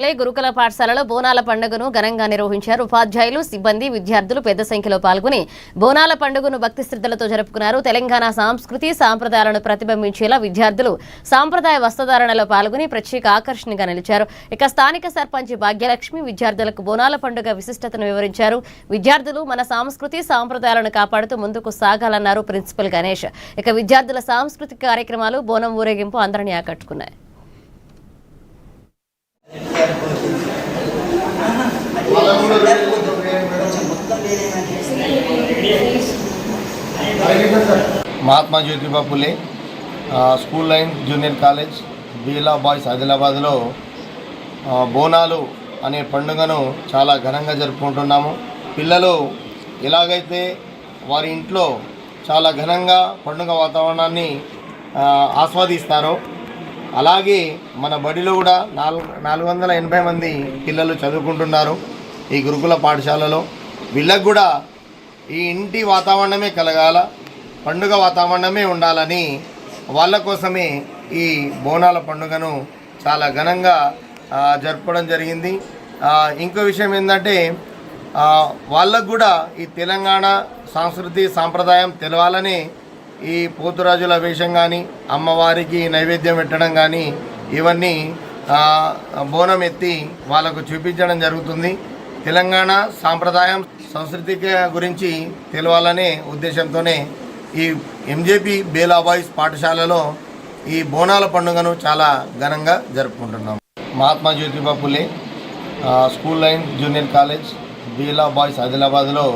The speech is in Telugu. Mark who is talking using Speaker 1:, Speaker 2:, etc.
Speaker 1: గురుకుల పాఠశాలలో బోనాల పండుగను ఘనంగా నిర్వహించారు. ఉపాధ్యాయులు, సిబ్బంది, విద్యార్థులు పెద్ద సంఖ్యలో పాల్గొని బోనాల పండుగను భక్తి శ్రద్ధలతో జరుపుకున్నారు. తెలంగాణ సంస్కృతి సాంప్రదాయాలను ప్రతిబింబించేలా విద్యార్థులు సాంప్రదాయ వస్త్రధారణలో పాల్గొని ప్రత్యేక ఆకర్షణగా నిలిచారు. ఇక స్థానిక సర్పంచ్ భాగ్యలక్ష్మి విద్యార్థులకు బోనాల పండుగ విశిష్టతను వివరించారు. విద్యార్థులు మన సంస్కృతి సాంప్రదాయాలను కాపాడుతూ ముందుకు సాగాలన్నారు ప్రిన్సిపల్ గణేష్. ఇక విద్యార్థుల సాంస్కృతిక కార్యక్రమాలు, బోనం ఊరేగింపు అందరినీ ఆకట్టుకున్నాయి.
Speaker 2: Mahatma Jyotiba Phule school line junior college Bela boys ఆదిలాబాద్లో బోనాలు అనే పండుగను చాలా ఘనంగా జరుపుకుంటున్నాము. పిల్లలు ఎలాగైతే వారి ఇంట్లో చాలా ఘనంగా పండుగ వాతావరణాన్ని ఆస్వాదిస్తారో అలాగే మన బడిలో కూడా 480 మంది పిల్లలు చదువుకుంటున్నారు ఈ గురుకుల పాఠశాలలో. వీళ్ళకు కూడా ఈ ఇంటి వాతావరణమే కలగాల, పండుగ వాతావరణమే ఉండాలని వాళ్ళ కోసమే ఈ బోనాల పండుగను చాలా ఘనంగా జరుపుకోవడం జరిగింది. ఇంకో విషయం ఏంటంటే వాళ్ళకు కూడా ఈ తెలంగాణ సంస్కృతి సాంప్రదాయం తెలవాలని ఈ పోతురాజుల వేషం కానీ, అమ్మవారికి నైవేద్యం పెట్టడం కానీ ఇవన్నీ బోనం ఎత్తి వాళ్ళకు చూపించడం జరుగుతుంది. తెలంగాణ సాంప్రదాయం సంస్కృతి గురించి తెలవాలనే ఉద్దేశంతోనే ఈ ఎంజేపీ బేలా బాయ్స్ పాఠశాలలో ఈ బోనాల పండుగను చాలా ఘనంగా జరుపుకుంటున్నాం. Mahatma Jyotiba Phule school line junior college Bela boys ఆదిలాబాద్లో